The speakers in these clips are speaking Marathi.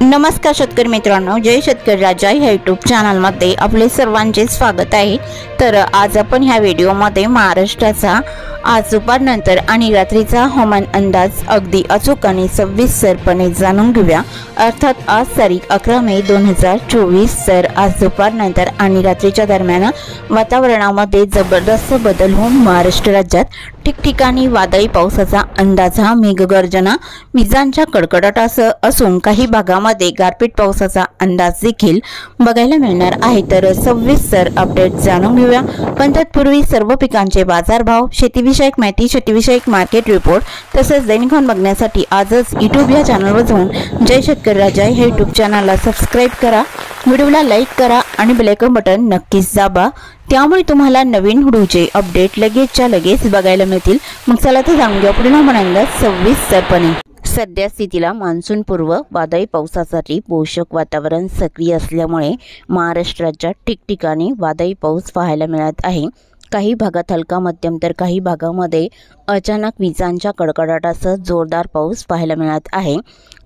नमस्कार शेतकरी मित्रांनो, जय शेतकरी राजा ह्या यूट्यूब चॅनलमध्ये आपले सर्वांचे स्वागत आहे। तर आज आपण ह्या व्हिडिओमध्ये महाराष्ट्राचा आज दुपारनंतर आणि रात्रीचा हवामान अंदाज अगदी अचूक आणि सविस्तरपणे जाणून घेऊया। अर्थात आज तारीख 11 मे 2024। तर आज दुपारनंतर आणि रात्रीच्या दरम्यान वातावरणामध्ये जबरदस्त बदल होऊन महाराष्ट्र राज्यात ठिकठिकाणी वादळी पावसाचा अंदाज, मेघगर्जना, विजांच्या कडकडाटासह असून काही भागामध्ये गारपीट पावसाचा अंदाज देखील बघायला मिळणार आहे। तर सविस्तर अपडेट जाणून घेऊया। पण तत्पूर्वी सर्व पिकांचे बाजारभाव, शेतीविषयक माहिती, शेतीविषयक मार्केट रिपोर्ट तसेच दैनिक हवामान बघण्यासाठी आजच यूट्यूब या चॅनलवर जाऊन जय शेतकरी राजा हे यूट्यूब चॅनलला सबस्क्राइब करा, व्हिडिओला लाईक करा आणि बेल आयकॉन बटन नक्कीच दाबा, त्यामुळे तुम्हाला नवीन व्हिडिओचे अपडेट लगेचच्या लगेच बघायला मिळतील। मग चला तर जाणून घेऊया पुढील हवामान अंदाज सविस्तरपणे। सध्या स्थितीला मान्सून पूर्व वादळी पावसासाठी पोषक वातावरण सक्रिय असल्यामुळे महाराष्ट्र राज्यात ठिकठिकाणी वादळी पाऊस पाहायला मिळत आहे। काही भागात हलका मध्यम तर काही भागामध्ये अचानक विजांच्या कडकडाटासह जोरदार पाऊस पाहायला मिळत आहे।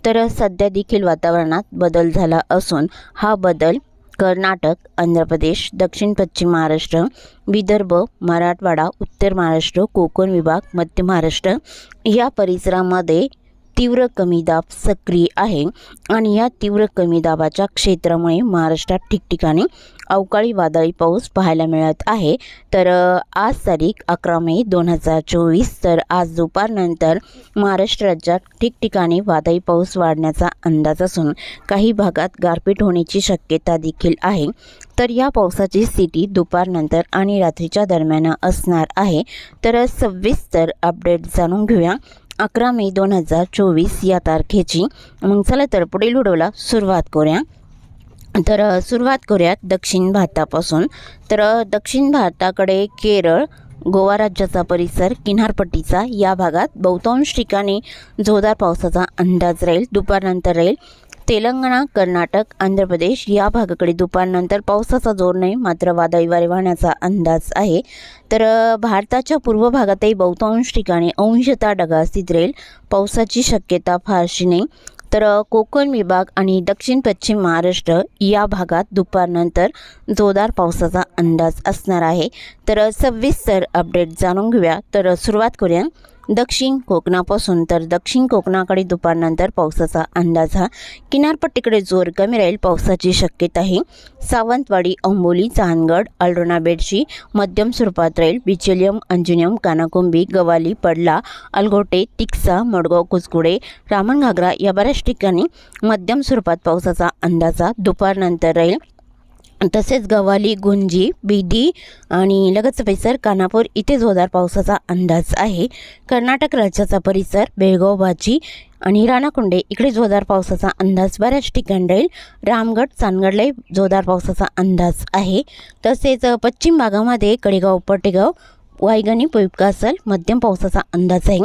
तर सध्या देखील वातावरणात बदल झाला असून हा बदल कर्नाटक, आंध्र प्रदेश, दक्षिण पश्चिम महाराष्ट्र, विदर्भ, मराठवाडा, उत्तर महाराष्ट्र, कोकण विभाग, मध्य महाराष्ट्र या परिसरामध्ये तीव्र कमी दाब सक्रिय आहे आणि या तीव्र कमी दाबाच्या क्षेत्रामुळे महाराष्ट्रात ठिकठिकाणी अवकाळी वादळी पाऊस पाहायला मिळत आहे। तर आज तारीख 11 मे 2024। तर आज दुपारनंतर महाराष्ट्र राज्यात ठिकठिकाणी वादळी पाऊस वाढण्याचा अंदाज असून काही भागात गारपीट होण्याची शक्यता देखील आहे। तर या पावसाची स्थिती दुपारनंतर आणि रात्रीच्या दरम्यान असणार आहे। तर सविस्तर अपडेट जाणून घेऊया 11 मे 2024 या तारखेची। मग चला तर पुढील व्हिडिओला सुरुवात करूया। तर सुरुवात करूयात दक्षिण भारतापासून। तर दक्षिण भारताकडे केरळ, गोवा राज्याचा परिसर, किनारपट्टीचा या भागात बहुतांश ठिकाणी जोरदार पावसाचा अंदाज राहील, दुपारनंतर राहील। तेलंगणा, कर्नाटक, आंध्र प्रदेश या भागाकडे दुपारनंतर पावसाचा जोर नाही, मात्र वादळी वारे वाहण्याचा अंदाज आहे। तर भारताच्या पूर्व भागातही बहुतांश ठिकाणी अंशतः ढगाळ स्थिती राहील, पावसाची शक्यता फारशी नाही। तर कोकण विभाग आणि दक्षिण पश्चिम महाराष्ट्र या भागात दुपारनंतर जोरदार पावसाचा अंदाज असणार आहे। तर सविस्तर अपडेट जाणून घेऊया। तर सुरुवात करूया दक्षिण कोकणापासून। तर दक्षिण कोकणाकडे दुपारनंतर पावसाचा अंदाज हा किनारपट्टीकडे जोर कमी राहील, पावसाची शक्यता आहे। सावंतवाडी, अंबोली, चांदगड, अल्रोना बेडशी मध्यम स्वरूपात राहील। बिचोलियम, अंजुनियम, कानाकोंबी, गवाली, पडला, अलगोटे, तिक्सा, मडगाव, कुचकुडे, रामणघागरा या बऱ्याच ठिकाणी मध्यम स्वरूपात पावसाचा अंदाजा दुपारनंतर राहील। तसेच गवाली, गुंजी, बीडी आणि लगतचा परिसर कानापूर इथे जोरदार पावसाचा अंदाज आहे। कर्नाटक राज्याचा परिसर बेळगाव, बाची आणि राणाकुंडे इकडे जोरदार पावसाचा अंदाज बऱ्याच ठिकाणी राहील। रामगड, चांदगडला जोरदार पावसाचा अंदाज आहे। तसेच पश्चिम भागामध्ये कडेगाव, पटेगाव, वायगणी, पोईपकासल मध्यम पावसाचा अंदाज आहे।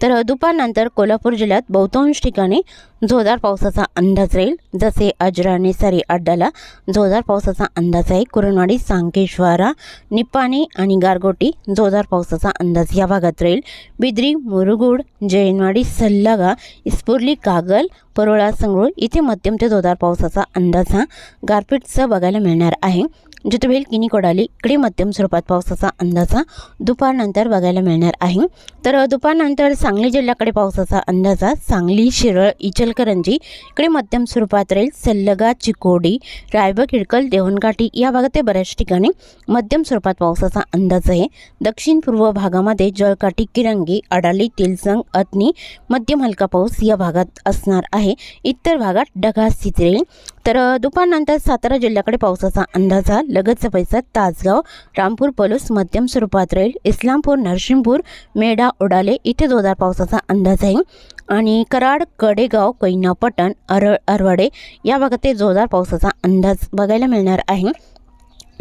तर दुपारनंतर कोल्हापूर जिल्ह्यात बहुतांश ठिकाणी जोरदार पावसाचा अंदाज राहील, जसे अजरा, नेसारी, अड्डाला जोरदार पावसाचा अंदाज आहे। कुरणवाडी, सांकेश्वरा, निपाणी आणि गारगोटी जोरदार पावसाचा अंदाज या भागात राहील। बिद्री, मुरुगुड, जैनवाडी, सल्लागा, इस्पुर्ली, कागल, परोळा, संगरूळ इथे मध्यम ते जोरदार पावसाचा अंदाज हा गारपीटचा बघायला मिळणार आहे। जितबेल, किनी, कोडाली इकडे मध्यम स्वरूपात पावसाचा अंदाजा दुपारनंतर बघायला मिळणार आहे। तर दुपारनंतर सांगली जिल्ह्याकडे पावसाचा अंदाजा सांगली, शिरळ, इचलकरंजी इकडे मध्यम स्वरूपात राहील। सल्लगा, चिकोडी, रायबग, हिडकल, देवणघाटी या भागात बऱ्याच ठिकाणी मध्यम स्वरूपात पावसाचा अंदाज आहे। दक्षिण पूर्व भागामध्ये जळकाठी, किरंगी, अडाली, तिलसंग, अतनी मध्यम हलका पाऊस या भागात असणार आहे। इतर भागात ढगाळ स्थिती राहील। तर दुपारनंतर सातारा जिल्ह्याकडे पावसाचा अंदाजा लगतचा परिसर तासगाव, रामपूर, पलूस मध्यम स्वरूपात राहील। इस्लामपूर, नरसिंहपूर, मेढा, उडाले इथे जोरदार पावसाचा अंदाज आहे। आणि कराड, कडेगाव, कोयना, पटण, अरवाडे या भागात जोरदार पावसाचा अंदाज बघायला मिळणार आहे।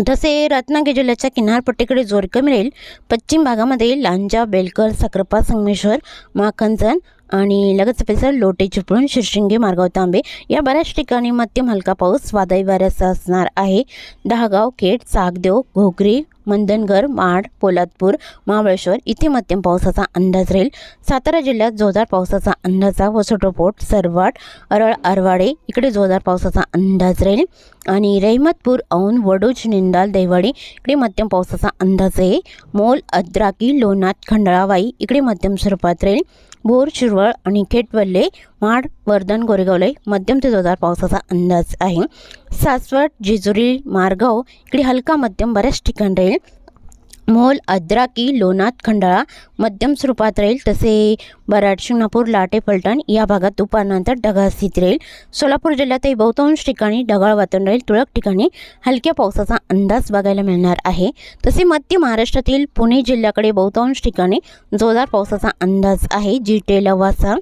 तसे रत्नागिरी जिल्ह्याच्या किनारपट्टीकडे जोर कमी राहील। पश्चिम भागामध्ये लांजा, बेलकर, साखरपा, संगमेश्वर, माखनजन आणि लगतचा परिसर लोटे चिपळूण शिरशिंगे मार्गाव तांबे या बऱ्याच ठिकाणी मध्यम हलका पाऊस वादळी वाऱ्यासह असणार आहे। दहागाव, खेड, सागदेव, घोगरी, मंदनगर, माड, पोलादपूर, महाबळेश्वर इथे मध्यम पावसाचा अंदाज राहील। सातारा जिल्ह्यात जोरदार पावसाचा अंदाज, वसोटोपोट, सरवाट, अरळ, आरवाडे इकडे जोरदार पावसाचा अंदाज राहील आणि रहिमतपूर, औंध, वडूज, निंदाल, दैवाडी इकडे मध्यम पावसाचा अंदाज आहे। मोल, अद्राकी, लोणात, खंडाळा, वाई इकडे मध्यम स्वरूपात राहील। बोर, शिरवळ आणि खेटवल्ले, माड, वर्धन, गोरेगावले मध्यम ते जोरदार पावसाचा अंदाज आहे। सासवड, जेजुरी, मारगाव इकडे हलका मध्यम बऱ्याच ठिकाणी राहील। मोल, अद्राकी, लोणात, खंडाळा मध्यम स्वरूपात राहील। तसे बराड, शिंगणापूर, लाटे, फलटण या भागात दुपारनंतर ढगाळ स्थिती राहील। सोलापूर जिल्ह्यातही बहुतांश ठिकाणी ढगाळ वातावरण राहील। तुरळक ठिकाणी हलक्या पावसाचा अंदाज बघायला मिळणार आहे। तसे मध्य महाराष्ट्रातील पुणे जिल्ह्याकडे बहुतांश ठिकाणी जोरदार पावसाचा अंदाज आहे। जिटे, लवासा,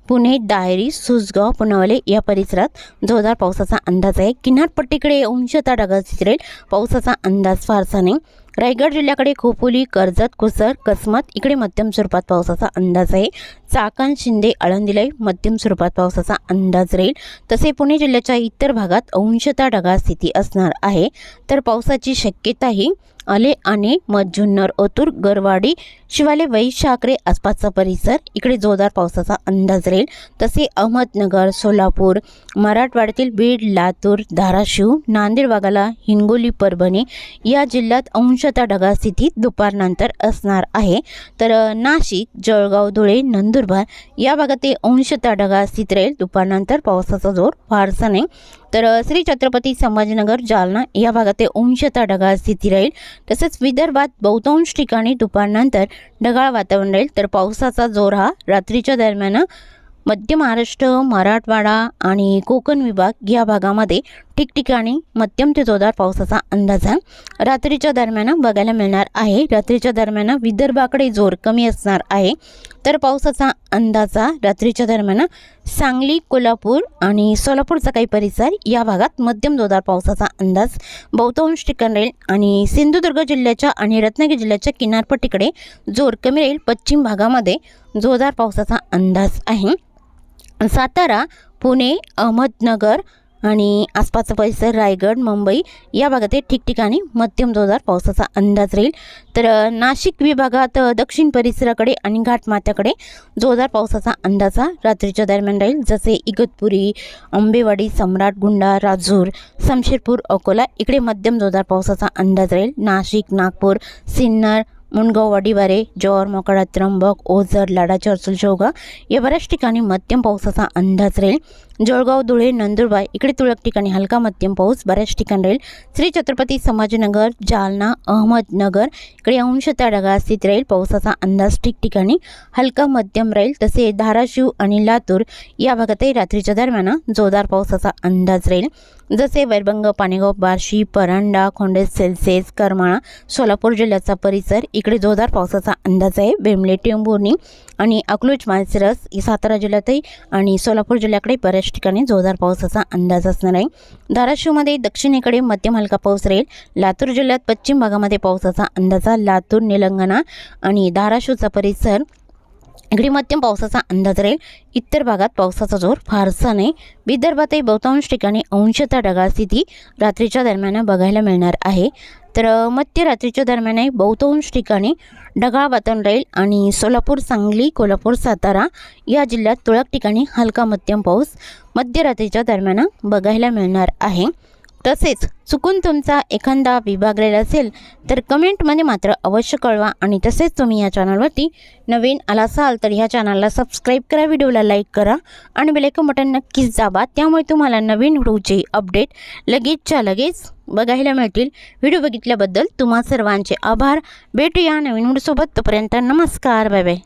पुणे, दायरी, सुसगाव, पुनावले या परिसरात जोरदार पावसाचा अंदाज आहे। किनारपट्टीकडे अंशतः ढगाळ स्थिती राहील। पावसाचा अंदाज फारसा नाही। रायगड जिल्ह्याकडे खोपोली, कर्जत, कुसर, कसमत इकडे मध्यम स्वरूपात पावसाचा अंदाज आहे। चाकण, शिंदे, आळंदीला मध्यम स्वरूपात पावसाचा अंदाज राहील। तसे पुणे जिल्ह्याच्या इतर भागात अंशतः ढगाळ स्थिती असणार आहे। तर पावसाची शक्यताही आले आणि जुन्नर, ओतूर, गरवाडी, शिवाले, वैशाखरे आसपासचा परिसर इकडे जोरदार पावसाचा अंदाज राहील। तसे अहमदनगर, सोलापूर, मराठवाड्यातील बीड, लातूर, धाराशिव, नांदेड भागाला, हिंगोली, परभणी या जिल्ह्यात अंशतः ढगाळ स्थिती दुपारनंतर असणार आहे। तर नाशिक, जळगाव, धुळे, नंदुरबार या भागात अंशतः ढगाळ स्थिती राहील। दुपारनंतर पावसाचा जोर फारसा नाही। तर श्री छत्रपती संभाजीनगर, जालना या भागात अंशतः ढगाळ स्थिती राहील। तसेच विदर्भात बहुतांश ठिकाणी दुपारनंतर ढगाळ वातावरण राहील। तर पावसाचा जोर हा रात्रीच्या दरम्यान मध्य महाराष्ट्र, मराठवाडा आणि कोकण विभाग या भागामध्ये ठिकठिकाणी मध्यम ते जोरदार पावसाचा अंदाज रात्रीच्या दरम्यान बघायला मिळणार आहे। रात्रीच्या दरम्यान विदर्भाकडे जोर कमी असणार आहे। तर पावसाचा अंदाजा रात्रीच्या दरम्यान सांगली, कोल्हापूर आणि सोलापूरचा काही परिसर या भागात मध्यम जोरदार पावसाचा अंदाज बहुतांश ठिकाणी राहील आणि सिंधुदुर्ग जिल्ह्याच्या आणि रत्नागिरी जिल्ह्याच्या किनारपट्टीकडे जोर कमी राहील। पश्चिम भागामध्ये जोरदार पावसाचा अंदाज आहे। सातारा, पुणे, अहमदनगर आणि आसपासचा परिसर, रायगड, मुंबई या भागात ठिकठिकाणी मध्यम जोरदार पावसाचा अंदाज राहील। तर नाशिक विभागात दक्षिण परिसराकडे आणि घाटमाथ्याकडे जोरदार पावसाचा अंदाजा रात्रीच्या दरम्यान राहील। जसे इगतपुरी, आंबेवाडी, सम्राट, गुंडा, राजूर, शमशेरपूर, अकोला इकडे मध्यम जोरदार पावसाचा अंदाज राहील। नाशिक, नागपूर, सिन्नर, मुंडगाव, वाडीवारे, जव्हार, मोखाडा, त्र्यंबक, ओझर, लाडा, चर्चल, शेवगाव या बऱ्याच ठिकाणी मध्यम पावसाचा अंदाज राहील। जळगाव, धुळे, नंदुरबार इकडे तुरळक ठिकाणी हलका मध्यम पाऊस बऱ्याच ठिकाणी राहील। श्री छत्रपती संभाजीनगर, जालना, अहमदनगर इकडे अंशतः ढगाळ स्थिती राहील। पावसाचा अंदाज ठिकठिकाणी हलका मध्यम राहील। तसे धाराशिव आणि लातूर या भागातही रात्रीच्या दरम्यान जोरदार पावसाचा अंदाज राहील। जसे वैरभंग, पाणेगाव, बार्शी, परांडा, खोंडेस, सेल्सेस, करमाळा, सोलापूर जिल्ह्याचा परिसर इकडे जोरदार पावसाचा अंदाज आहे। बेमले, टेंभुर्णी आणि अकलूज, माळशिरस सातारा जिल्ह्यातही आणि सोलापूर जिल्ह्याकडे बऱ्याच ठिकाणी जोरदार पावसाचा अंदाज असणार आहे। धाराशिवमध्ये दक्षिणेकडे मध्यम हलका पाऊस राहील। लातूर जिल्ह्यात पश्चिम भागामध्ये पावसाचा अंदाजा, लातूर, निलंगणा आणि धाराशिवचा परिसर इकडे मध्यम पावसाचा अंदाज राहील। इतर भागात पावसाचा जोर फारसा नाही। विदर्भातही बहुतांश ठिकाणी अंशतः ढगाळ स्थिती रात्रीच्या दरम्यान बघायला मिळणार आहे। तर मध्यरात्रीच्या दरम्यानही बहुतांश ठिकाणी ढगाळ वातावरण राहील आणि सोलापूर, सांगली, कोल्हापूर, सातारा या जिल्ह्यात तुरळक ठिकाणी हलका मध्यम पाऊस मध्यरात्रीच्या दरम्यान बघायला मिळणार आहे। तसेच चुकून तुमचा एखादा विभाग राहिला असेल तर कमेंटमध्ये मात्र अवश्य कळवा आणि तसेच तुम्ही या चॅनलवरती नवीन आला असाल तर ह्या चॅनलला सबस्क्राईब करा, व्हिडिओला लाईक करा आणि बेल आयकॉन बटन नक्कीच दाबा। त्यामुळे तुम्हाला नवीन व्हिडिओचे अपडेट लगेचच्या लगेच बघायला मिळतील। व्हिडिओ बघितल्याबद्दल तुम्हा सर्वांचे आभार। भेटूया नवीन व्हिडिओसोबत, तोपर्यंत नमस्कार, बाय बाय।